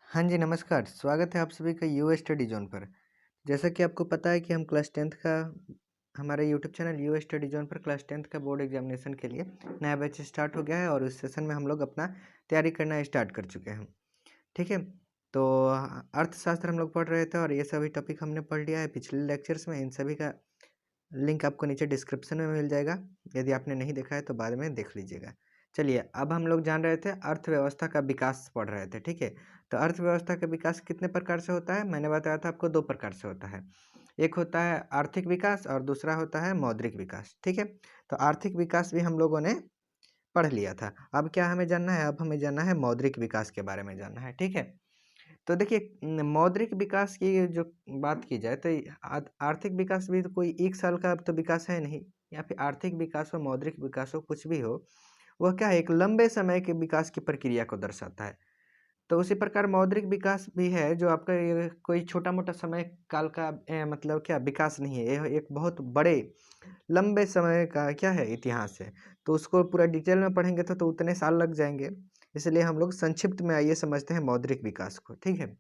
हाँ जी, नमस्कार। स्वागत है आप सभी का यूए स्टडी ज़ोन पर। जैसा कि आपको पता है कि हम क्लास 10th का हमारे YouTube channel UA study zone पर क्लास 10th का बोर्ड एग्जामिनेशन के लिए नया बैच स्टार्ट हो गया है और इस सेशन में हम लोग अपना तैयारी करना स्टार्ट कर चुके हैं। ठीक है? तो अर्थशास्त्र हम लोग पढ़ रहे थे और ये सभी टॉपिक हमने पढ़ लिया है पिछले लेक्चर्स में। इन सभी का लिंक आपको नीचे डिस्क्रिप्शन में मिल जाएगा। यदि आपने नहीं देखा है तो बाद में देख लीजिएगा। चलिए, अब हम लोग जान रहे थे अर्थव्यवस्था का विकास पढ़ रहे थे, ठीक है? तो अर्थव्यवस्था का विकास कितने प्रकार से होता है? मैंने बताया था आपको 2 प्रकार से होता है। एक होता है आर्थिक विकास और दूसरा होता है मौद्रिक विकास, ठीक है? तो आर्थिक विकास भी हम लोगों ने पढ़ लिया था। अब क्या हमें जानना है? अब हमें जानना है मौद्रिक विकास के बारे में जानना है, ठीक है? तो देखिए मौद्रिक विकास की जो बात की जाए तो आर्थिक विकास भी तो कोई 1 साल का तो विकास है नहीं, या फिर आर्थिक विकास हो, मौद्रिक विकास हो, कुछ भी हो, वह क्या है एक लंबे समय के विकास की प्रक्रिया को दर्शाता है। तो उसी प्रकार मौद्रिक विकास भी है जो आपका ये कोई छोटा-मोटा समय काल का मतलब क्या विकास नहीं है, यह एक बहुत बड़े लंबे समय का क्या है इतिहास है। तो उसको पूरा डिटेल में पढ़ेंगे तो उतने साल लग जाएँगे। इसलिए हम लोग संक्षिप्त में आइए समझते हैं मौद्रिक विकास को, ठीक है?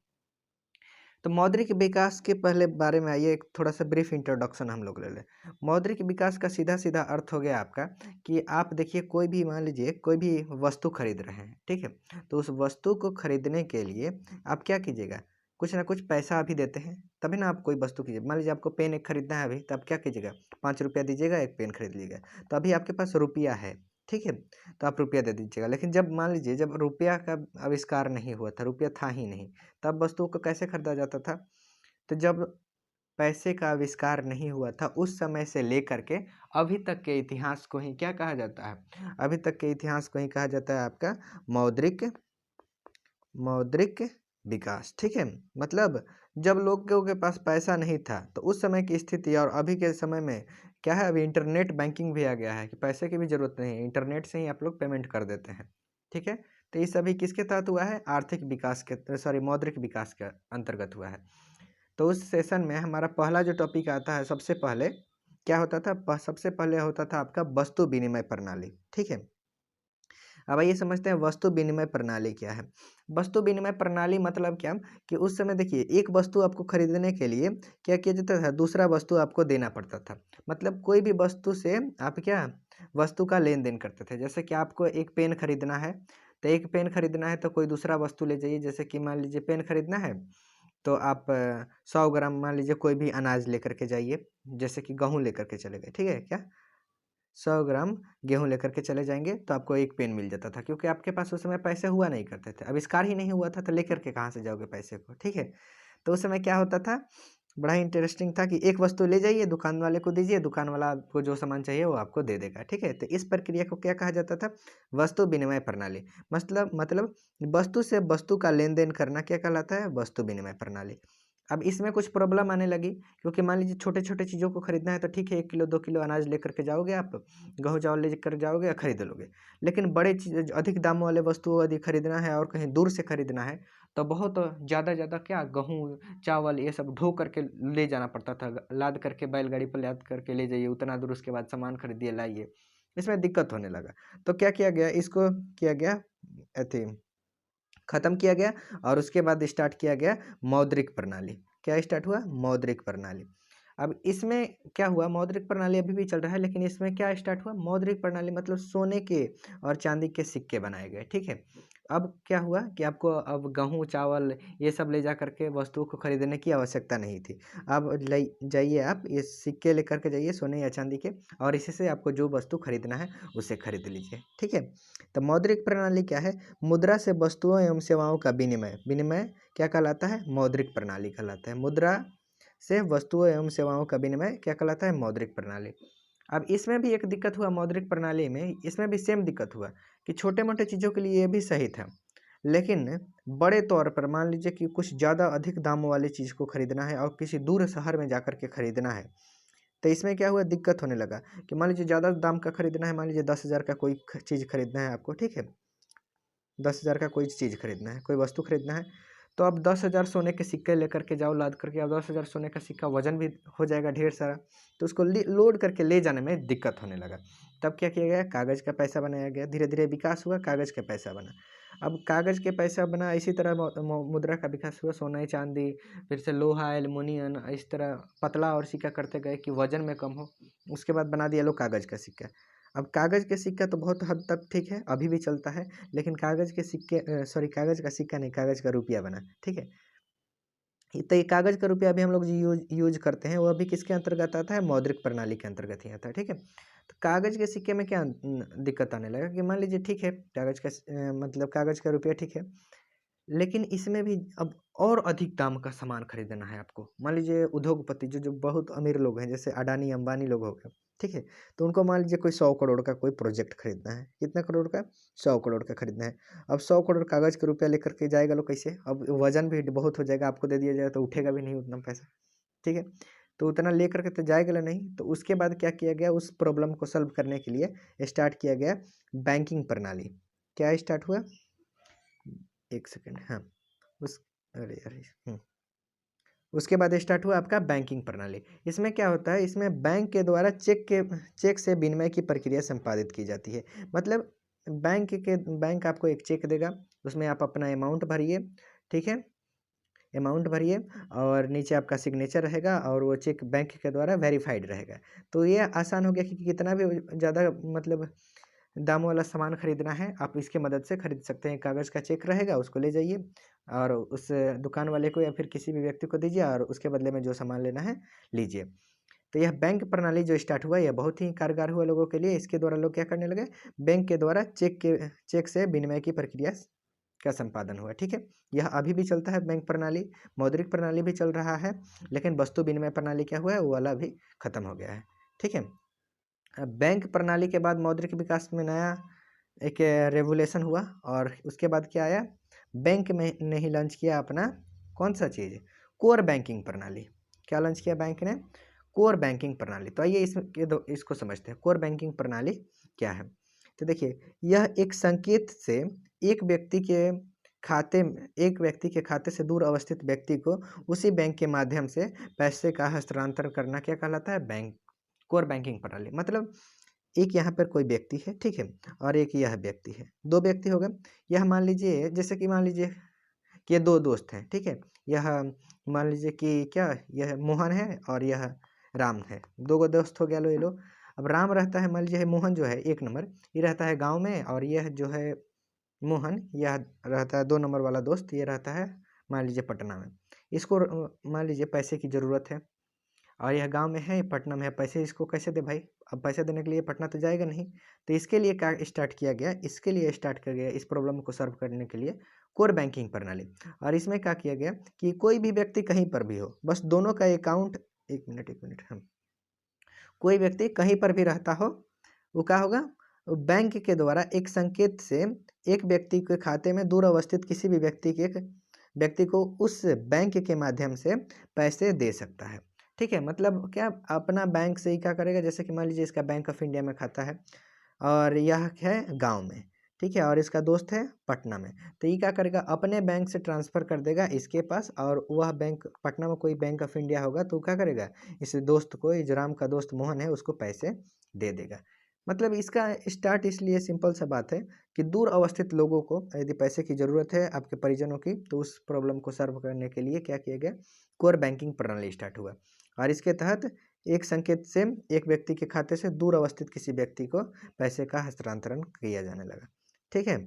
तो मौद्रिक विकास के पहले बारे में आइए एक थोड़ा-सा ब्रीफ इंट्रोडक्शन हम लोग ले लें। मौद्रिक विकास का सीधा-सीधा अर्थ हो गया आपका कि आप देखिए कोई भी मान लीजिए कोई भी वस्तु खरीद रहे हैं, ठीक है? तो उस वस्तु को खरीदने के लिए आप क्या कीजिएगा? कुछ ना कुछ पैसा अभी देते हैं, तभी ना आप कोई वस्तु कीजिए। मान लीजिए आपको पेन एक खरीदना है अभी, तो आप क्या कीजिएगा? ₹5 दीजिएगा, एक पेन खरीद लीजिएगा। तो अभी आपके पास रुपया है, ठीक है? तो आप रुपया दे दीजिएगा। लेकिन जब मान लीजिए जब रुपया का आविष्कार नहीं हुआ था, रुपया था ही नहीं, तब वस्तुओं को कैसे खरीदा जाता था? तो जब पैसे का आविष्कार नहीं हुआ था, उस समय से लेकर के अभी तक के इतिहास को ही क्या कहा जाता है? अभी तक के इतिहास को ही कहा जाता है आपका मौद्रिक मौद्रिक विकास, ठीक है? मतलब जब लोगों के पास पैसा नहीं था, तो उस समय की स्थिति और अभी के समय में क्या है, अभी इंटरनेट बैंकिंग भी आ गया है कि पैसे की भी ज़रूरत नहीं है, इंटरनेट से ही आप लोग पेमेंट कर देते हैं, ठीक है? तो ये सभी किसके तहत हुआ है? आर्थिक विकास के सॉरी मौद्रिक विकास के अंतर्गत हुआ है। तो उस सेशन में हमारा पहला जो टॉपिक आता है सबसे पहले क्या होता था? सबसे पहले होता था आपका वस्तु विनिमय प्रणाली, ठीक है? अब आइए समझते हैं वस्तु विनिमय प्रणाली क्या है। वस्तु विनिमय प्रणाली मतलब क्या कि उस समय देखिए एक वस्तु आपको खरीदने के लिए क्या किया जाता था, दूसरा वस्तु आपको देना पड़ता था। मतलब कोई भी वस्तु से आप क्या वस्तु का लेन देन करते थे। जैसे कि आपको एक पेन खरीदना है, तो एक पेन खरीदना है तो कोई दूसरा वस्तु ले जाइए। जैसे कि मान लीजिए पेन खरीदना है तो आप 100 ग्राम मान लीजिए कोई भी अनाज लेकर के जाइए। जैसे कि गेहूँ लेकर के चले गए, ठीक है क्या? 100 ग्राम गेहूँ लेकर के चले जाएँगे तो आपको 1 पेन मिल जाता था, क्योंकि आपके पास उस समय पैसे हुआ नहीं करते थे, आविष्कार ही नहीं हुआ था तो लेकर के कहाँ से जाओगे पैसे को, ठीक है? तो उस समय क्या होता था, बड़ा ही इंटरेस्टिंग था कि एक वस्तु ले जाइए, दुकान वाले को दीजिए, दुकान वाला आपको जो सामान चाहिए वो आपको दे देगा, ठीक है? तो इस प्रक्रिया को क्या कहा जाता था? वस्तु विनिमय प्रणाली। मतलब वस्तु से वस्तु का लेन-देन करना क्या कहलाता है? वस्तु विनिमय प्रणाली। अब इसमें कुछ प्रॉब्लम आने लगी, क्योंकि मान लीजिए छोटे-छोटे चीज़ों को खरीदना है तो ठीक है 1 किलो 2 किलो अनाज लेकर के जाओगे आप, गेहूँ चावल लेकर जाओगे या खरीद लोगे। लेकिन बड़े चीज़ अधिक दाम वाले वस्तु यदि खरीदना है और कहीं दूर से खरीदना है, तो बहुत ज़्यादा क्या गेहूँ, चावल ये सब ढो करके ले जाना पड़ता था। लाद करके बैलगाड़ी पर लाद करके ले जाइए, उतना दूर उसके बाद सामान खरीदिए लाइए। इसमें दिक्कत होने लगा। तो क्या किया गया, इसको किया गया अथी खत्म किया गया और उसके बाद स्टार्ट किया गया मौद्रिक प्रणाली। क्या स्टार्ट हुआ? मौद्रिक प्रणाली। अब इसमें क्या हुआ, मौद्रिक प्रणाली अभी भी चल रहा है, लेकिन इसमें क्या स्टार्ट हुआ? मौद्रिक प्रणाली मतलब सोने के और चांदी के सिक्के बनाए गए, ठीक है? अब क्या हुआ कि आपको अब गेहूँ, चावल ये सब ले जा करके वस्तुओं को खरीदने की आवश्यकता नहीं थी। अब ले जाइए आप ये सिक्के लेकर के जाइए सोने या चांदी के, और इसी से आपको जो वस्तु खरीदना है उसे खरीद लीजिए, ठीक है? तो मौद्रिक प्रणाली क्या है? मुद्रा से वस्तुओं एवं सेवाओं का विनिमय। विनिमय क्या कहलाता है? मौद्रिक प्रणाली कहलाता है। मुद्रा से वस्तुओं एवं सेवाओं का विनिमय क्या कहलाता है? मौद्रिक प्रणाली। अब इसमें भी एक दिक्कत हुआ मौद्रिक प्रणाली में, इसमें भी सेम दिक्कत हुआ कि छोटे-मोटे चीज़ों के लिए ये भी सही था। लेकिन बड़े तौर पर मान लीजिए कि कुछ ज़्यादा अधिक दाम वाली चीज़ को खरीदना है और किसी दूर शहर में जाकर के खरीदना है, तो इसमें क्या हुआ, दिक्कत होने लगा कि मान लीजिए ज़्यादा दाम का खरीदना है, मान लीजिए 10,000 का कोई चीज़ खरीदना है आपको, ठीक है? 10,000 का कोई चीज़ खरीदना है, कोई वस्तु खरीदना है, तो आप 10,000 सोने के सिक्के लेकर के जाओ लाद करके, अब 10,000 सोने का सिक्का वज़न भी हो जाएगा ढेर सारा, तो उसको लोड करके ले जाने में दिक्कत होने लगा। तब क्या किया गया? कागज़ का पैसा बनाया गया, धीरे-धीरे विकास हुआ, कागज़ का पैसा बना। अब कागज़ के पैसा बना, इसी तरह मुद्रा का विकास हुआ, सोना चांदी, फिर से लोहा, एल्युमिनियम, इस तरह पतला और सिक्का करते गए कि वजन में कम हो। उसके बाद बना दिया लोग कागज़ का सिक्का। अब कागज़ के सिक्का तो बहुत हद तक ठीक है, अभी भी चलता है, लेकिन कागज़ के सिक्के सॉरी कागज़ का सिक्का नहीं, कागज़ का रुपया बना, ठीक है। तो ये कागज़ का रुपया अभी हम लोग जो यूज करते हैं, वो अभी किसके अंतर्गत आता है? मौद्रिक प्रणाली के अंतर्गत ही आता है, ठीक है। तो कागज़ के सिक्के में क्या दिक्कत आने लगा कि मान लीजिए ठीक है, कागज़ का मतलब कागज़ का रुपया ठीक है, लेकिन इसमें भी अब और अधिक दाम का सामान खरीदना है आपको। मान लीजिए उद्योगपति जो जो बहुत अमीर लोग हैं, जैसे अडानी अंबानी लोग हो गए, ठीक है। तो उनको मान लीजिए कोई 100 करोड़ का कोई प्रोजेक्ट खरीदना है। कितना करोड़ का? 100 करोड़ का खरीदना है। अब 100 करोड़ कागज़ के रुपया लेकर के जाएगा लोग कैसे? अब वजन भी बहुत हो जाएगा, आपको दे दिया जाएगा तो उठेगा भी नहीं उतना पैसा, ठीक है। तो उतना लेकर के तो जाएगा नहीं। तो उसके बाद क्या किया गया, उस प्रॉब्लम को सॉल्व करने के लिए स्टार्ट किया गया बैंकिंग प्रणाली। क्या स्टार्ट हुआ? एक सेकेंड, हाँ। उस अरे अरे उसके बाद स्टार्ट हुआ आपका बैंकिंग प्रणाली। इसमें क्या होता है, इसमें बैंक के द्वारा चेक से विनिमय की प्रक्रिया संपादित की जाती है। मतलब बैंक आपको एक चेक देगा, उसमें आप अपना अमाउंट भरिए, ठीक है। अमाउंट भरिए और नीचे आपका सिग्नेचर रहेगा और वो चेक बैंक के द्वारा वेरीफाइड रहेगा। तो ये आसान हो गया कि कितना भी ज़्यादा मतलब दाम वाला सामान खरीदना है, आप इसकी मदद से खरीद सकते हैं। कागज़ का चेक रहेगा, उसको ले जाइए और उस दुकान वाले को या फिर किसी भी व्यक्ति को दीजिए और उसके बदले में जो सामान लेना है लीजिए। तो यह बैंक प्रणाली जो स्टार्ट हुआ, यह बहुत ही कारगर हुआ लोगों के लिए। इसके द्वारा लोग क्या करने लगे, बैंक के द्वारा चेक से विनिमय की प्रक्रिया का संपादन हुआ, ठीक है। यह अभी भी चलता है बैंक प्रणाली, मौद्रिक प्रणाली भी चल रहा है, लेकिन वस्तु विनिमय प्रणाली क्या हुआ है, वो वाला भी खत्म हो गया है, ठीक है। बैंक प्रणाली के बाद मौद्रिक विकास में नया एक रेवोल्यूशन हुआ और उसके बाद क्या आया, बैंक में ने ही लॉन्च किया अपना कौन सा चीज़, कोर बैंकिंग प्रणाली। क्या लॉन्च किया बैंक ने? कोर बैंकिंग प्रणाली। तो आइए इसको समझते हैं, कोर बैंकिंग प्रणाली क्या है। तो देखिए, यह एक संकेत से एक व्यक्ति के एक व्यक्ति के खाते से दूर अवस्थित व्यक्ति को उसी बैंक के माध्यम से पैसे का हस्तांतरण करना क्या कहलाता है? बैंक कोर बैंकिंग प्रणाली। मतलब एक यहाँ पर कोई व्यक्ति है, ठीक है, और एक यह व्यक्ति है, दो व्यक्ति हो गए। यह मान लीजिए, जैसे कि मान लीजिए कि ये दो दोस्त हैं, ठीक है। यह मान लीजिए कि क्या, यह मोहन है और यह राम है, दो गो दोस्त हो गया लो ये लोग। अब राम रहता है, मान लीजिए मोहन जो है 1 नंबर, ये रहता है गाँव में, और यह जो है मोहन, यह रहता है 2 नंबर वाला दोस्त, ये रहता है मान लीजिए पटना में। इसको मान लीजिए पैसे की ज़रूरत है और यह गांव में है, पटना में है, पैसे इसको कैसे दे भाई? अब पैसे देने के लिए पटना तो जाएगा नहीं। तो इसके लिए क्या स्टार्ट किया गया, इसके लिए स्टार्ट किया गया, इस प्रॉब्लम को सॉल्व करने के लिए कोर बैंकिंग प्रणाली। और इसमें क्या किया गया कि कोई भी व्यक्ति कहीं पर भी हो, बस दोनों का अकाउंट, एक मिनट हम, कोई व्यक्ति कहीं पर भी रहता हो, वो क्या होगा, बैंक के द्वारा एक संकेत से एक व्यक्ति के खाते में दूर अवस्थित किसी भी व्यक्ति को उस बैंक के माध्यम से पैसे दे सकता है, ठीक है। मतलब क्या, अपना बैंक से ही क्या करेगा, जैसे कि मान लीजिए इसका बैंक ऑफ इंडिया में खाता है और यह है गांव में, ठीक है, और इसका दोस्त है पटना में। तो ये क्या करेगा, अपने बैंक से ट्रांसफ़र कर देगा इसके पास, और वह बैंक पटना में कोई बैंक ऑफ इंडिया होगा तो क्या करेगा, इस दोस्त को, इस राम का दोस्त मोहन है, उसको पैसे दे देगा। मतलब इसका स्टार्ट इसलिए सिंपल सा बात है कि दूर अवस्थित लोगों को यदि पैसे की ज़रूरत है आपके परिजनों की, तो उस प्रॉब्लम को सॉल्व करने के लिए क्या किया गया, कोर बैंकिंग प्रणाली स्टार्ट हुआ। और इसके तहत एक संकेत से एक व्यक्ति के खाते से दूर अवस्थित किसी व्यक्ति को पैसे का हस्तांतरण किया जाने लगा, ठीक है।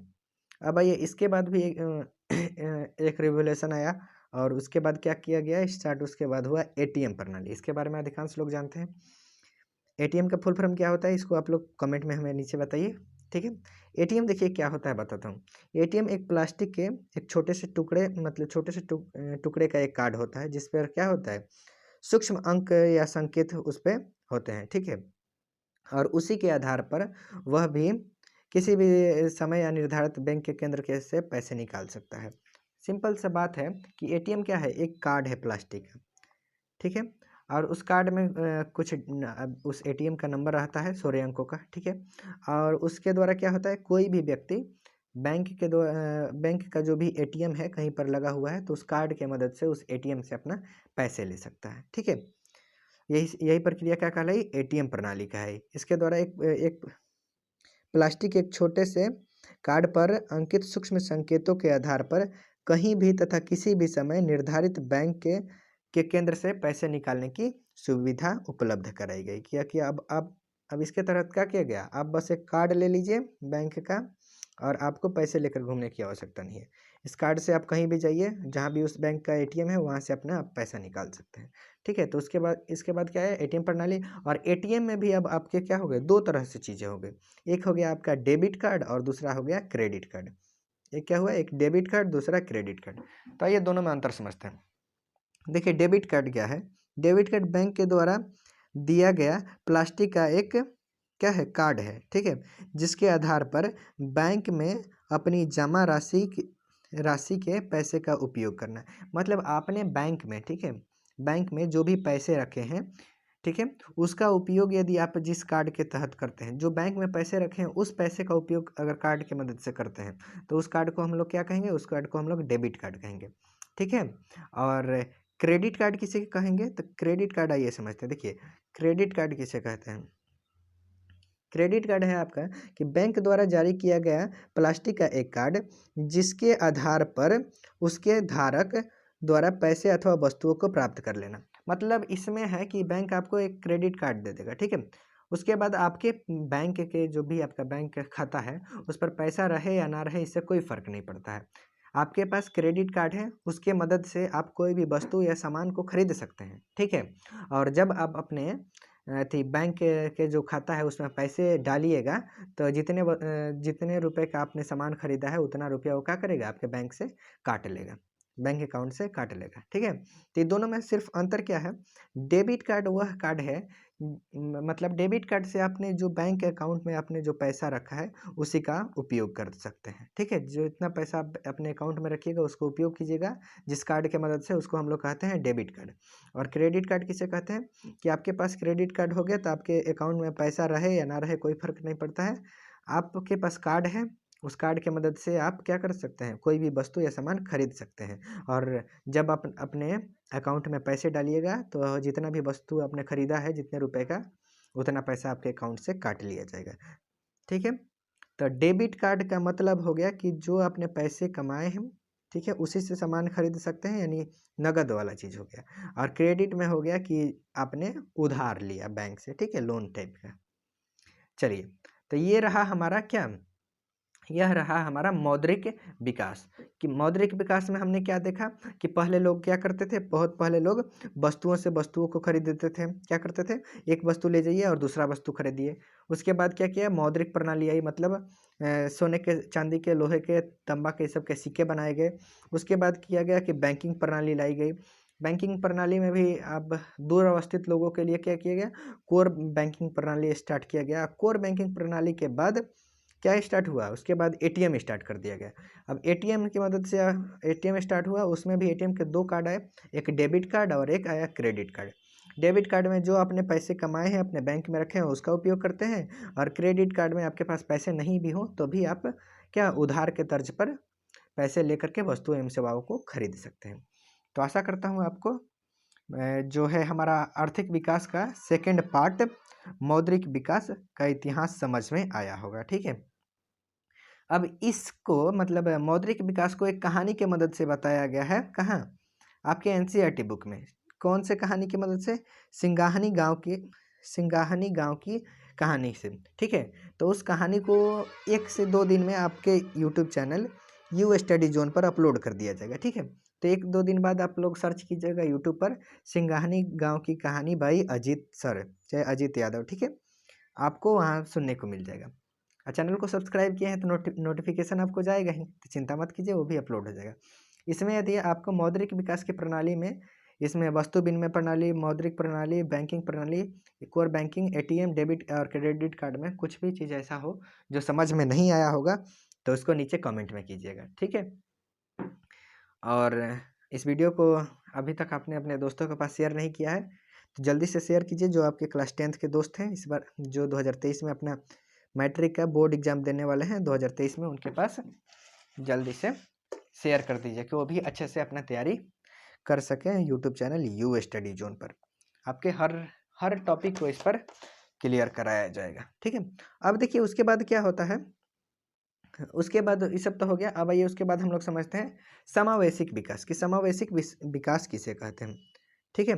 अब आइए इसके बाद भी एक रिवोल्यूशन आया और उसके बाद क्या किया गया स्टार्ट, उसके बाद हुआ एटीएम प्रणाली। इसके बारे में अधिकांश लोग जानते हैं। एटीएम का फुल फॉर्म क्या होता है, इसको आप लोग कमेंट में हमें नीचे बताइए, ठीक है। एटीएम देखिए क्या होता है, बताता हूँ। एटीएम एक प्लास्टिक के एक छोटे से टुकड़े, मतलब छोटे से टुकड़े का एक कार्ड होता है, जिस पर क्या होता है, सूक्ष्म अंक या संकेत उस पे होते हैं, ठीक है। और उसी के आधार पर वह भी किसी भी समय या निर्धारित बैंक के केंद्र के से पैसे निकाल सकता है। सिंपल सा बात है कि एटीएम क्या है, एक कार्ड है प्लास्टिक का, ठीक है। और उस कार्ड में उस एटीएम का नंबर रहता है 16 अंकों का, ठीक है। और उसके द्वारा क्या होता है, कोई भी व्यक्ति बैंक का जो भी एटीएम है कहीं पर लगा हुआ है, तो उस कार्ड के मदद से उस एटीएम से अपना पैसे ले सकता है, ठीक है। यही यही प्रक्रिया क्या कहलाई, एटीएम प्रणाली का है। इसके द्वारा एक एक प्लास्टिक एक छोटे से कार्ड पर अंकित सूक्ष्म संकेतों के आधार पर कहीं भी तथा किसी भी समय निर्धारित बैंक के केंद्र से पैसे निकालने की सुविधा उपलब्ध कराई गई। क्या कि अब इसके तहत क्या किया गया, आप बस एक कार्ड ले लीजिए बैंक का और आपको पैसे लेकर घूमने की आवश्यकता नहीं है। इस कार्ड से आप कहीं भी जाइए, जहाँ भी उस बैंक का एटीएम है वहाँ से अपना आप पैसा निकाल सकते हैं। ठीक है, तो इसके बाद क्या है, एटीएम प्रणाली। और एटीएम में भी अब आपके क्या हो गए, दो तरह से चीज़ें हो गई। एक हो गया आपका डेबिट कार्ड और दूसरा हो गया क्रेडिट कार्ड। एक क्या हुआ, एक डेबिट कार्ड, दूसरा क्रेडिट कार्ड। तो आइए दोनों में अंतर समझते हैं। देखिए डेबिट कार्ड क्या है। डेबिट कार्ड बैंक के द्वारा दिया गया प्लास्टिक का एक क्या है, कार्ड है। ठीक है, जिसके आधार पर बैंक में अपनी जमा राशि के पैसे का उपयोग करना। मतलब आपने बैंक में, ठीक है, बैंक में जो भी पैसे रखे हैं, ठीक है, उसका उपयोग यदि आप जिस कार्ड के तहत करते हैं, जो बैंक में पैसे रखे हैं उस पैसे का उपयोग अगर कार्ड की मदद से करते हैं तो उस कार्ड को हम लोग क्या कहेंगे, उस कार्ड को हम लोग डेबिट कार्ड कहेंगे। ठीक है, और क्रेडिट कार्ड किसे कहेंगे, तो क्रेडिट कार्ड आइए समझते हैं। देखिए क्रेडिट कार्ड किसे कहते हैं। क्रेडिट कार्ड है आपका कि बैंक द्वारा जारी किया गया प्लास्टिक का एक कार्ड जिसके आधार पर उसके धारक द्वारा पैसे अथवा वस्तुओं को प्राप्त कर लेना। मतलब इसमें है कि बैंक आपको एक क्रेडिट कार्ड दे देगा। ठीक है, उसके बाद आपके बैंक के जो भी आपका बैंक का खाता है उस पर पैसा रहे या ना रहे इससे कोई फर्क नहीं पड़ता है। आपके पास क्रेडिट कार्ड है, उसके मदद से आप कोई भी वस्तु या सामान को खरीद सकते हैं। ठीक है, और जब आप अपने थी बैंक के जो खाता है उसमें पैसे डालिएगा तो जितने रुपए का आपने सामान खरीदा है उतना रुपया वो क्या करेगा, आपके बैंक से काट लेगा, बैंक अकाउंट से काट लेगा। ठीक है, तो ये दोनों में सिर्फ अंतर क्या है। डेबिट कार्ड वह कार्ड है, मतलब डेबिट कार्ड से आपने जो बैंक अकाउंट में आपने जो पैसा रखा है उसी का उपयोग कर सकते हैं। ठीक है, जो इतना पैसा आप अपने अकाउंट में रखिएगा उसको उपयोग कीजिएगा जिस कार्ड के मदद से, उसको हम लोग कहते हैं डेबिट कार्ड। और क्रेडिट कार्ड किसे कहते हैं कि आपके पास क्रेडिट कार्ड हो गया तो आपके अकाउंट में पैसा रहे या ना रहे कोई फर्क नहीं पड़ता है। आपके पास कार्ड है, उस कार्ड के मदद से आप क्या कर सकते हैं, कोई भी वस्तु या सामान खरीद सकते हैं। और जब आप अपने अकाउंट में पैसे डालिएगा तो जितना भी वस्तु आपने खरीदा है जितने रुपए का उतना पैसा आपके अकाउंट से काट लिया जाएगा। ठीक है, तो डेबिट कार्ड का मतलब हो गया कि जो आपने पैसे कमाए हैं, ठीक है, उसी से सामान खरीद सकते हैं, यानी नगद वाला चीज़ हो गया। और क्रेडिट में हो गया कि आपने उधार लिया बैंक से, ठीक है, लोन टाइप का। चलिए, तो ये रहा हमारा क्या, यह रहा हमारा मौद्रिक विकास। कि मौद्रिक विकास में हमने क्या देखा कि पहले लोग क्या करते थे, बहुत पहले लोग वस्तुओं से वस्तुओं को खरीदते थे। क्या करते थे, एक वस्तु ले जाइए और दूसरा वस्तु खरीदिए। उसके बाद क्या किया, मौद्रिक प्रणाली आई, मतलब सोने के, चांदी के, लोहे के, तांबा के, सब के सिक्के बनाए गए। उसके बाद किया गया कि बैंकिंग प्रणाली लाई गई। बैंकिंग प्रणाली में भी अब दूर अवस्थित लोगों के लिए क्या किया गया, कोर बैंकिंग प्रणाली स्टार्ट किया गया। कोर बैंकिंग प्रणाली के बाद क्या स्टार्ट हुआ, उसके बाद एटीएम स्टार्ट कर दिया गया। अब एटीएम की मदद से एटीएम स्टार्ट हुआ, उसमें भी एटीएम के दो कार्ड आए, एक डेबिट कार्ड और एक आया क्रेडिट कार्ड। डेबिट कार्ड में जो आपने पैसे कमाए हैं अपने बैंक में रखे हैं उसका उपयोग करते हैं, और क्रेडिट कार्ड में आपके पास पैसे नहीं भी हो तो भी आप क्या उधार के तर्ज पर पैसे लेकर के वस्तु एवं सेवाओं को खरीद सकते हैं। तो आशा करता हूँ आपको जो है हमारा आर्थिक विकास का सेकेंड पार्ट, मौद्रिक विकास का इतिहास समझ में आया होगा। ठीक है, अब इसको मतलब मौद्रिक विकास को एक कहानी के मदद से बताया गया है। कहाँ, आपके एनसीईआरटी बुक में। कौन से कहानी की मदद से, सिंगाहनी गांव की कहानी से। ठीक है, तो उस कहानी को 1 से 2 दिन में आपके YouTube channel you study zone पर अपलोड कर दिया जाएगा। ठीक है, तो 1-2 दिन बाद आप लोग सर्च कीजिएगा यूट्यूब पर सिंगाहनी गांव की कहानी बाई अजीत सर, चाहे अजीत यादव। ठीक है, आपको वहाँ सुनने को मिल जाएगा। और चैनल को सब्सक्राइब किए हैं तो नोटिफिकेशन आपको जाएगा ही, तो चिंता मत कीजिए, वो भी अपलोड हो जाएगा। इसमें यदि आपको मौद्रिक विकास की प्रणाली में, इसमें वस्तु विनिमय प्रणाली, मौद्रिक प्रणाली, बैंकिंग प्रणाली, कोर बैंकिंग, एटीएम, डेबिट और क्रेडिट कार्ड में कुछ भी चीज़ ऐसा हो जो समझ में नहीं आया होगा तो उसको नीचे कमेंट में कीजिएगा। ठीक है, और इस वीडियो को अभी तक आपने अपने दोस्तों के पास शेयर नहीं किया है तो जल्दी से शेयर कीजिए, जो आपके क्लास 10th के दोस्त हैं, इस बार जो 2023 में अपना मैट्रिक का बोर्ड एग्जाम देने वाले हैं 2023 में, उनके पास जल्दी से शेयर कर दीजिए कि वो भी अच्छे से अपना तैयारी कर सकें। YouTube channel you study zone पर आपके हर टॉपिक को इस पर क्लियर कराया जाएगा। ठीक है, अब देखिए उसके बाद क्या होता है उसके बाद ये सब तो हो गया। अब आइए उसके बाद हम लोग समझते हैं समावेशिक विकास कि समावेशिक विकास किसे कहते हैं। ठीक है,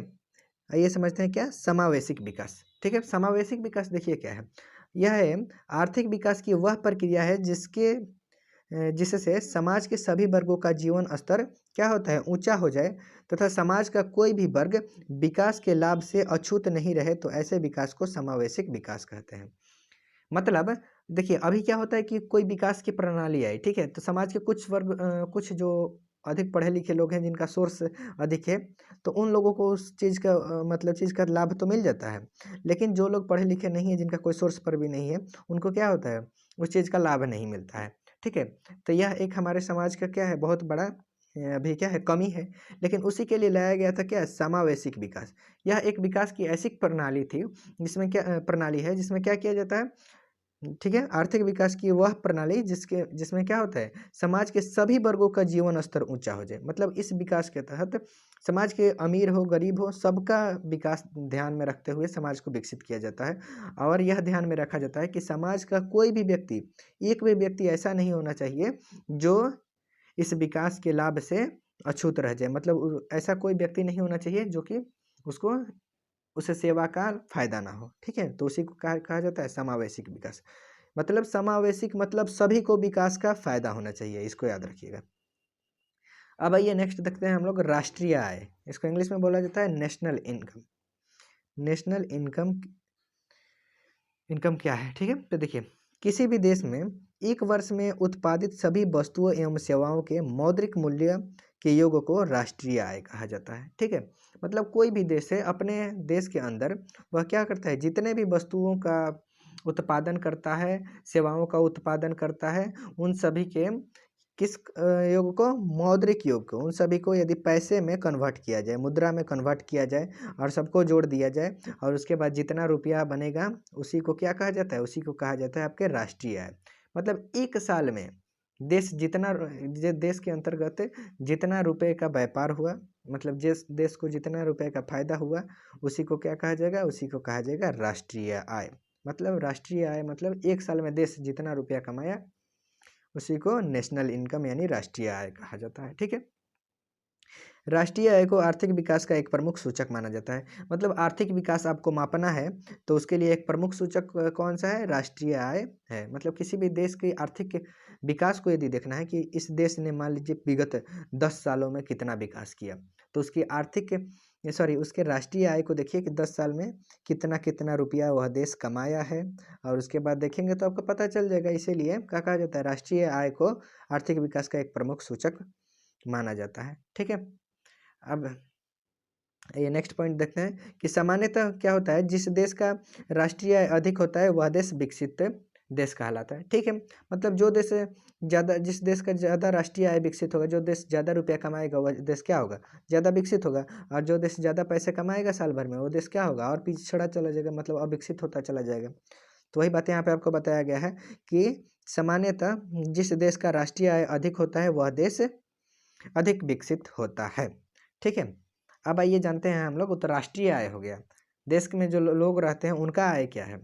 आइए समझते हैं क्या समावेशिक विकास। ठीक है, समावेशिक विकास देखिए क्या है। यह है आर्थिक विकास की वह प्रक्रिया है जिससे समाज के सभी वर्गों का जीवन स्तर क्या होता है, ऊंचा हो जाए तथा समाज का कोई भी वर्ग विकास के लाभ से अछूत नहीं रहे, तो ऐसे विकास को समावेशिक विकास कहते हैं। मतलब देखिए अभी क्या होता है कि कोई विकास की प्रणाली आई, ठीक है, तो समाज के कुछ वर्ग कुछ जो अधिक पढ़े लिखे लोग हैं जिनका सोर्स अधिक है, तो उन लोगों को उस चीज़ का मतलब चीज़ का लाभ तो मिल जाता है। लेकिन जो लोग पढ़े लिखे नहीं है, जिनका कोई सोर्स पर भी नहीं है, उनको क्या होता है, उस चीज़ का लाभ नहीं मिलता है। ठीक है, तो यह एक हमारे समाज का क्या है, बहुत बड़ा अभी क्या है, कमी है। लेकिन उसी के लिए लाया गया था क्या, समावेशिक विकास। यह एक विकास की ऐसी प्रणाली थी जिसमें क्या प्रणाली है जिसमें क्या किया जाता है, ठीक है, आर्थिक विकास की वह प्रणाली जिसमें क्या होता है, समाज के सभी वर्गों का जीवन स्तर ऊंचा हो जाए। मतलब इस विकास के तहत समाज के अमीर हो गरीब हो सबका विकास ध्यान में रखते हुए समाज को विकसित किया जाता है। और यह ध्यान में रखा जाता है कि समाज का कोई भी व्यक्ति, एक भी व्यक्ति ऐसा नहीं होना चाहिए जो इस विकास के लाभ से अछूत रह जाए। मतलब ऐसा कोई व्यक्ति नहीं होना चाहिए जो कि उसको उसे सेवा का फायदा ना हो। ठीक है, तो उसी को कहा जाता है समावेशिक विकास। मतलब समावेशिक मतलब सभी को विकास का फायदा होना चाहिए, इसको याद रखिएगा। अब आइए नेक्स्ट देखते हैं हम लोग राष्ट्रीय आय। इसको इंग्लिश में बोला जाता है national income. National income, income क्या है, ठीक है, तो देखिए किसी भी देश में एक वर्ष में उत्पादित सभी वस्तुओं एवं सेवाओं के मौद्रिक मूल्य के योग को राष्ट्रीय आय कहा जाता है। ठीक है, मतलब कोई भी देश है, अपने देश के अंदर वह क्या करता है, जितने भी वस्तुओं का उत्पादन करता है, सेवाओं का उत्पादन करता है, उन सभी के किस योग को, मौद्रिक योग को, उन सभी को यदि पैसे में कन्वर्ट किया जाए, मुद्रा में कन्वर्ट किया जाए और सबको जोड़ दिया जाए, और उसके बाद जितना रुपया बनेगा उसी को क्या कहा जाता है, उसी को कहा जाता है आपके राष्ट्रीय आय। मतलब एक साल में देश जितना देश के अंतर्गत जितना रुपए का व्यापार हुआ, मतलब जिस देश को जितना रुपए का फायदा हुआ, उसी को क्या कहा जाएगा, उसी को कहा जाएगा राष्ट्रीय आय। मतलब राष्ट्रीय आय मतलब एक साल में देश जितना रुपया कमाया उसी को नेशनल इनकम यानी राष्ट्रीय आय कहा जाता है। ठीक है, राष्ट्रीय आय को आर्थिक विकास का एक प्रमुख सूचक माना जाता है। मतलब आर्थिक विकास आपको मापना है तो उसके लिए एक प्रमुख सूचक कौन सा है, राष्ट्रीय आय है। मतलब किसी भी देश के आर्थिक विकास को यदि देखना है कि इस देश ने मान लीजिए विगत 10 सालों में कितना विकास किया, तो उसकी उसके राष्ट्रीय आय को देखिए कि 10 साल में कितना कितना रुपया वह देश कमाया है, और उसके बाद देखेंगे तो आपको पता चल जाएगा। इसीलिए क्या कहा जाता है, राष्ट्रीय आय को आर्थिक विकास का एक प्रमुख सूचक माना जाता है। ठीक है, अब ये नेक्स्ट पॉइंट देखते हैं कि सामान्यतः क्या होता है, जिस देश का राष्ट्रीय आय अधिक होता है वह देश विकसित देश कहलाता है। ठीक है, मतलब जो देश ज़्यादा, जिस देश का ज़्यादा राष्ट्रीय आय विकसित होगा, जो देश ज़्यादा रुपया कमाएगा वह देश क्या होगा, ज़्यादा विकसित होगा। और जो देश ज़्यादा पैसे कमाएगा साल भर में, वो देश क्या होगा, और पिछड़ा चला जाएगा, मतलब अविकसित होता चला जाएगा। तो वही बात यहाँ पे आपको बताया गया है कि सामान्यतः जिस देश का राष्ट्रीय आय अधिक होता है वह देश अधिक विकसित होता है। ठीक है, अब आइए जानते हैं हम लोग, अंतर्राष्ट्रीय आय हो गया, देश में जो लोग रहते हैं उनका आय क्या है।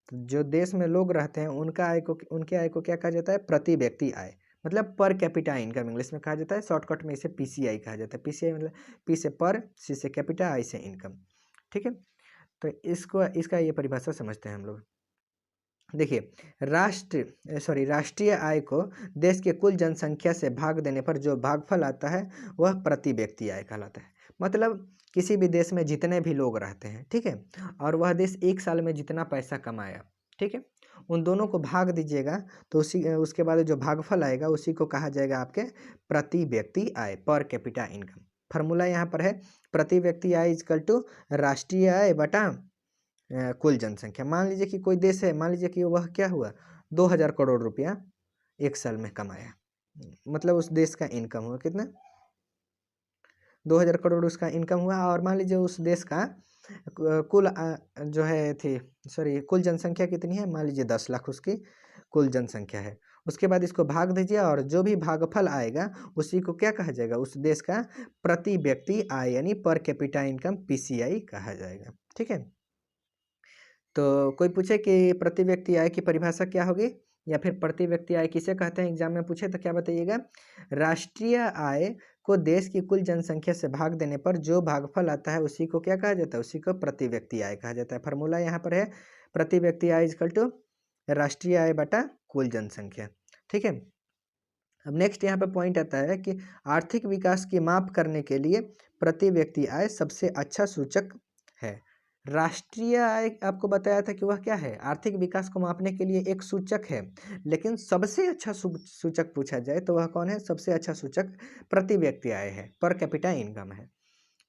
तो जो देश में लोग रहते हैं उनका आय को, उनके आय को क्या कहा जाता है, प्रति व्यक्ति आय। मतलब पर कैपिटा इनकम इंग्लिश में कहा जाता है, शॉर्टकट में इसे पीसीआई कहा जाता है। पीसीआई मतलब पी से पर, सी से कैपिटा, आई से इनकम। ठीक है, तो इसको इसका ये परिभाषा समझते हैं हम लोग। देखिए राष्ट्रीय आय को देश के कुल जनसंख्या से भाग देने पर जो भागफल आता है वह प्रति व्यक्ति आय कहलाता है। मतलब किसी भी देश में जितने भी लोग रहते हैं, ठीक है, और वह देश एक साल में जितना पैसा कमाया, ठीक है, उन दोनों को भाग दीजिएगा तो उसके बाद जो भागफल आएगा उसी को कहा जाएगा आपके प्रति व्यक्ति आय, पर कैपिटा इनकम। फार्मूला यहाँ पर है, प्रति व्यक्ति आय इजकल टू राष्ट्रीय आय बटा कुल जनसंख्या। मान लीजिए कि कोई देश है, मान लीजिए कि वह क्या हुआ, 2000 करोड़ रुपया एक साल में कमाया, मतलब उस देश का इनकम हुआ कितना, 2000 करोड़ उसका इनकम हुआ। और मान लीजिए उस देश का कुल जो है थी कुल जनसंख्या कितनी है, मान लीजिए 10 लाख उसकी कुल जनसंख्या है। उसके बाद इसको भाग दीजिए और जो भी भागफल आएगा उसी को क्या कहा जाएगा, उस देश का प्रति व्यक्ति आय यानी पर कैपिटा इनकम पीसीआई कहा जाएगा। ठीक है, तो कोई पूछे कि प्रति व्यक्ति आय की परिभाषा क्या होगी, या फिर प्रति व्यक्ति आय किसे कहते हैं, एग्जाम में पूछे तो क्या बताइएगा, राष्ट्रीय आय को देश की कुल जनसंख्या से भाग देने पर जो भागफल आता है उसी को क्या कहा जाता है, उसी को प्रति व्यक्ति आय कहा जाता है। फार्मूला यहाँ पर है प्रति व्यक्ति आय इक्वल टू राष्ट्रीय आय बटा कुल जनसंख्या। ठीक है, अब नेक्स्ट यहाँ पे पॉइंट आता है कि आर्थिक विकास की माप करने के लिए प्रति व्यक्ति आय सबसे अच्छा सूचक है। राष्ट्रीय आय आपको बताया था कि वह क्या है, आर्थिक विकास को मापने के लिए एक सूचक है, लेकिन सबसे अच्छा सूचक पूछा जाए तो वह कौन है, सबसे अच्छा सूचक प्रति व्यक्ति आय है, पर कैपिटा इनकम है।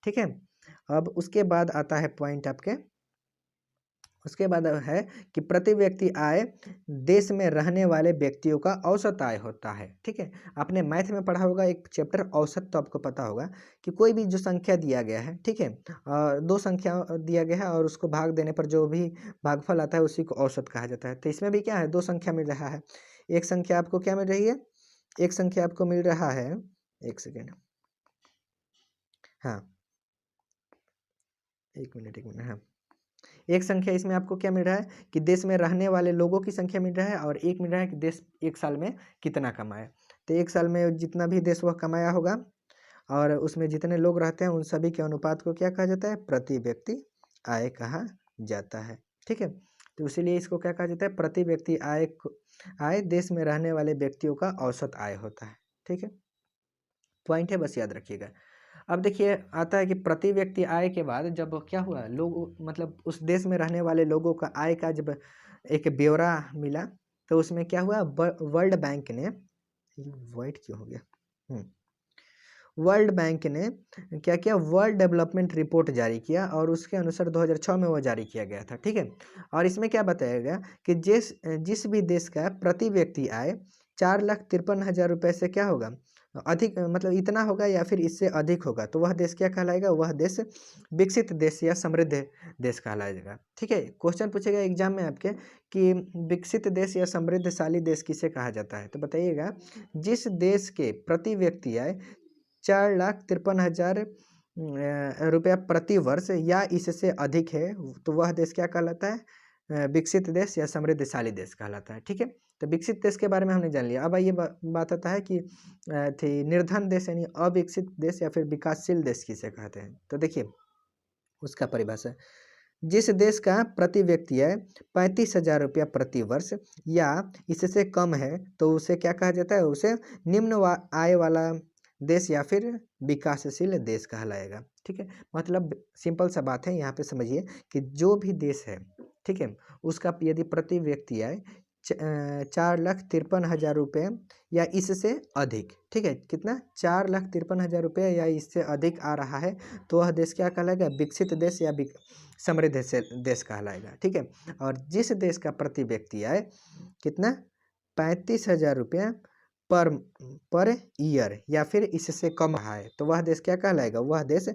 ठीक है, अब उसके बाद आता है पॉइंट आपके, उसके बाद है कि प्रति व्यक्ति आय देश में रहने वाले व्यक्तियों का औसत आय होता है। ठीक है, आपने मैथ में पढ़ा होगा एक चैप्टर औसत, तो आपको पता होगा कि कोई भी जो संख्या दिया गया है, ठीक है, दो संख्या दिया गया है और उसको भाग देने पर जो भी भागफल आता है उसी को औसत कहा जाता है। तो इसमें भी क्या है, दो संख्या मिल रहा है, एक संख्या आपको क्या मिल रही है, एक संख्या आपको मिल रहा है, एक सेकेंड, हाँ एक मिनट हाँ, एक संख्या इसमें आपको क्या मिल रहा है कि देश में रहने वाले लोगों की संख्या मिल रहा है, और एक मिल रहा है कि देश एक साल में कितना कमाया। तो एक साल में जितना भी देश वह कमाया होगा और उसमें जितने लोग रहते हैं उन सभी के अनुपात को क्या कहा जाता है, प्रति व्यक्ति आय कहा जाता है। ठीक है, तो इसीलिए इसको क्या कहा जाता है, प्रति व्यक्ति आय देश में रहने वाले व्यक्तियों का औसत आय होता है। ठीक है, पॉइंट है, बस याद रखिएगा। अब देखिए आता है कि प्रति व्यक्ति आय के बाद जब क्या हुआ, लोग मतलब उस देश में रहने वाले लोगों का आय का जब एक ब्यौरा मिला, तो उसमें क्या हुआ, वर्ल्ड बैंक ने, वाइट क्यों हो गया, वर्ल्ड बैंक ने क्या किया, वर्ल्ड डेवलपमेंट रिपोर्ट जारी किया और उसके अनुसार 2006 में वह जारी किया गया था। ठीक है, और इसमें क्या बताया गया कि जिस भी देश का प्रति व्यक्ति आय 4,53,000 रुपये से क्या होगा, अधिक मतलब इतना होगा या फिर इससे अधिक होगा, तो वह देश क्या कहलाएगा, वह देश विकसित देश या समृद्ध देश कहलाएगा। ठीक है, क्वेश्चन पूछेगा एग्जाम में आपके कि विकसित देश या समृद्धशाली देश किसे कहा जाता है, तो बताइएगा जिस देश के प्रति व्यक्ति आय 4,53,000 रुपया प्रति वर्ष या इससे अधिक है, तो वह देश क्या कहलाता है, विकसित देश या समृद्धशाली देश कहलाता है। ठीक है, तो विकसित देश के बारे में हमने जान लिया। अब ये बात आता है कि थी निर्धन देश यानी अविकसित देश या फिर विकासशील देश किसे कहते हैं, तो देखिए उसका परिभाषा, जिस देश का प्रति व्यक्ति आय 35,000 रुपया प्रति वर्ष या इससे कम है तो उसे क्या कहा जाता है, उसे निम्न आय वाला देश या फिर विकासशील देश कहलाएगा। ठीक है, मतलब सिंपल सा बात है, यहाँ पे समझिए कि जो भी देश है, ठीक है, उसका यदि प्रति व्यक्ति आय 4,53,000 रुपये या इससे अधिक, ठीक है, कितना, 4,53,000 रुपये या इससे अधिक आ रहा है, तो वह देश क्या कहलाएगा, विकसित देश या समृद्ध देश कहलाएगा। ठीक है, और जिस देश का प्रति व्यक्ति आय कितना, 35,000 रुपया पर ईयर या फिर इससे कम रहा है, तो वह देश क्या कहलाएगा, वह देश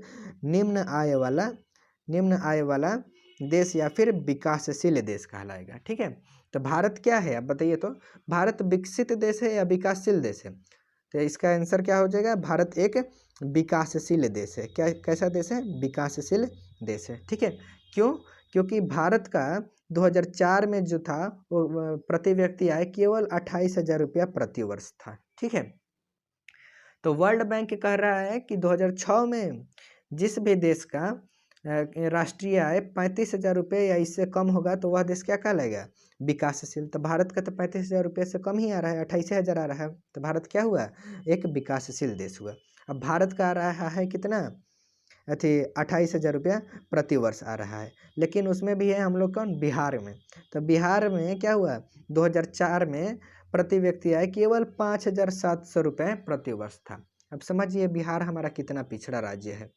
निम्न आय वाला देश या फिर विकासशील देश कहलाएगा। ठीक है, तो भारत क्या है, अब बताइए तो, भारत विकसित देश है या विकासशील देश है, तो इसका आंसर क्या हो जाएगा, भारत एक विकासशील देश है। क्या, कैसा देश है, विकासशील देश है। ठीक है, क्यों, क्योंकि भारत का 2004 में जो था वो प्रति व्यक्ति आय केवल 28,000 रुपया प्रति वर्ष था। ठीक है, तो वर्ल्ड बैंक कह रहा है कि 2006 में जिस भी देश का राष्ट्रीय आय 35,000 रुपये या इससे कम होगा तो वह देश क्या कहलाएगा, विकासशील। तो भारत का तो 35,000 रुपये से कम ही आ रहा है, 28,000 आ रहा है, तो भारत क्या हुआ, एक विकासशील देश हुआ। अब भारत का आ रहा है कितना, 28,000 रुपया प्रति वर्ष आ रहा है, लेकिन उसमें भी है हम लोग कौन, बिहार में। तो बिहार में क्या हुआ, 2004 में प्रति व्यक्ति आय केवल 5,700 रुपये प्रति वर्ष था। अब समझिए बिहार हमारा कितना पिछड़ा राज्य है,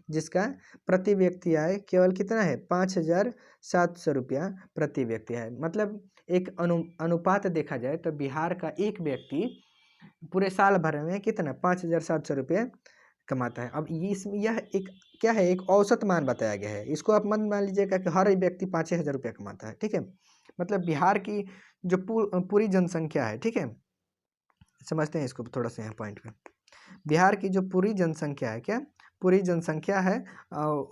जिसका प्रति व्यक्ति आय केवल कितना है, 5,700 रुपया प्रति व्यक्ति आय। मतलब एक अनुपात देखा जाए तो बिहार का एक व्यक्ति पूरे साल भर में कितना, 5,700 रुपये कमाता है। अब यह एक क्या है, एक औसत मान बताया गया है, इसको आप मन मान लीजिएगा कि हर व्यक्ति 5,000 रुपये कमाता है। ठीक है, मतलब बिहार की जो पूरी जनसंख्या है, ठीक है, समझते हैं इसको थोड़ा सा यहाँ पॉइंट पे, बिहार की जो पूरी जनसंख्या है, क्या पूरी जनसंख्या है,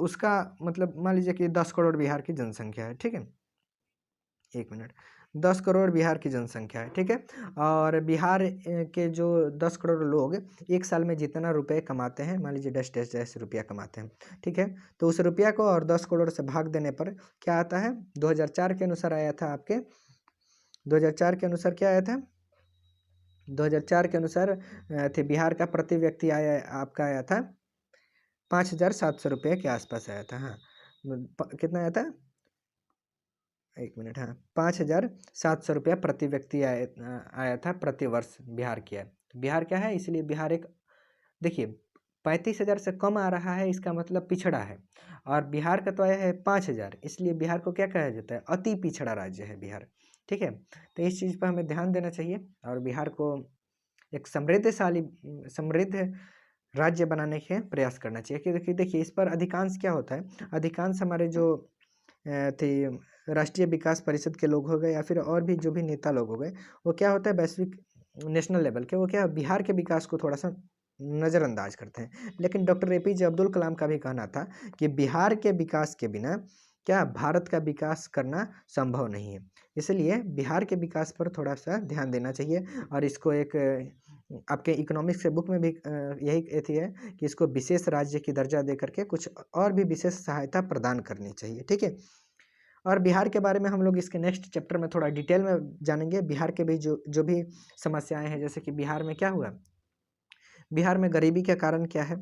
उसका मतलब मान लीजिए कि 10 करोड़ बिहार की जनसंख्या है। ठीक है, एक मिनट, 10 करोड़ बिहार की जनसंख्या है, ठीक है। और बिहार के जो 10 करोड़ लोग एक साल में जितना रुपए कमाते हैं, मान लीजिए 10 रुपया कमाते हैं, ठीक है। तो उस रुपया को और 10 करोड़ से भाग देने पर क्या आता है, 2004 के अनुसार आया था आपके, 2004 के अनुसार क्या आया था, 2004 के अनुसार थे बिहार का प्रति व्यक्ति आया, आपका आया था 5,700 रुपये के आसपास आया था। हाँ, कितना आया था, 1 मिनट, हाँ, 5,700 रुपया प्रति व्यक्ति आया था प्रति वर्ष बिहार की है। तो बिहार क्या है, इसलिए बिहार एक, देखिए 35,000 से कम आ रहा है, इसका मतलब पिछड़ा है। और बिहार का तो आया है 5,000, इसलिए बिहार को क्या कहा जाता है, अति पिछड़ा राज्य है बिहार, ठीक है। तो इस चीज़ पर हमें ध्यान देना चाहिए और बिहार को एक समृद्ध राज्य बनाने के प्रयास करना चाहिए। कि देखिए इस पर अधिकांश क्या होता है, अधिकांश हमारे जो थे राष्ट्रीय विकास परिषद के लोग हो गए या फिर और भी जो भी नेता लोग हो गए, वो क्या होता है, वैश्विक नेशनल लेवल के, वो क्या बिहार के विकास को थोड़ा सा नज़रअंदाज करते हैं। लेकिन डॉक्टर एपीजे अब्दुल कलाम का भी कहना था कि बिहार के विकास के बिना क्या भारत का विकास करना संभव नहीं है। इसलिए बिहार के विकास पर थोड़ा सा ध्यान देना चाहिए और इसको एक आपके इकोनॉमिक्स के बुक में भी यही एथी है कि इसको विशेष राज्य की दर्जा दे करके कुछ और भी विशेष सहायता प्रदान करनी चाहिए, ठीक है। और बिहार के बारे में हम लोग इसके नेक्स्ट चैप्टर में थोड़ा डिटेल में जानेंगे। बिहार के भी जो भी समस्याएं हैं, जैसे कि बिहार में क्या हुआ, बिहार में गरीबी का कारण क्या है,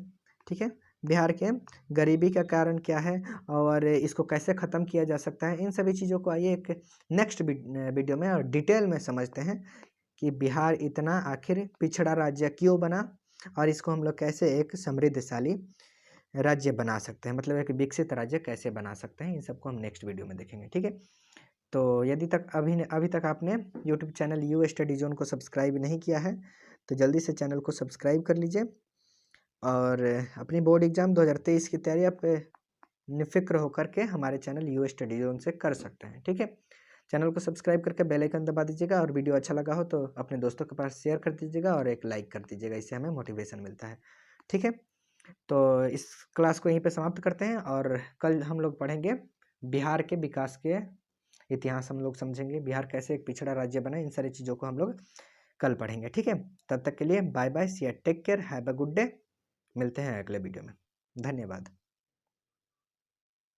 ठीक है, बिहार के गरीबी का कारण क्या है और इसको कैसे ख़त्म किया जा सकता है, इन सभी चीज़ों को आइए एक नेक्स्ट वीडियो में और डिटेल में समझते हैं कि बिहार इतना आखिर पिछड़ा राज्य क्यों बना और इसको हम लोग कैसे एक समृद्धशाली राज्य बना सकते हैं, मतलब एक विकसित राज्य कैसे बना सकते हैं। इन सबको हम नेक्स्ट वीडियो में देखेंगे, ठीक है। तो यदि तक अभी तक आपने YouTube channel you study zone को सब्सक्राइब नहीं किया है तो जल्दी से चैनल को सब्सक्राइब कर लीजिए और अपनी बोर्ड एग्ज़ाम 2023 की तैयारी आप निफ़िक्र होकर के हमारे चैनल यू स्टडी जोन से कर सकते हैं, ठीक है। चैनल को सब्सक्राइब करके बेल आइकन दबा दीजिएगा और वीडियो अच्छा लगा हो तो अपने दोस्तों के पास शेयर कर दीजिएगा और एक लाइक कर दीजिएगा, इससे हमें मोटिवेशन मिलता है, ठीक है। तो इस क्लास को यहीं पे समाप्त करते हैं और कल हम लोग पढ़ेंगे बिहार के विकास के इतिहास, हम लोग समझेंगे बिहार कैसे एक पिछड़ा राज्य बना, इन सारी चीज़ों को हम लोग कल पढ़ेंगे, ठीक है। तब तक के लिए bye bye, see take care, have a good day, मिलते हैं अगले वीडियो में, धन्यवाद।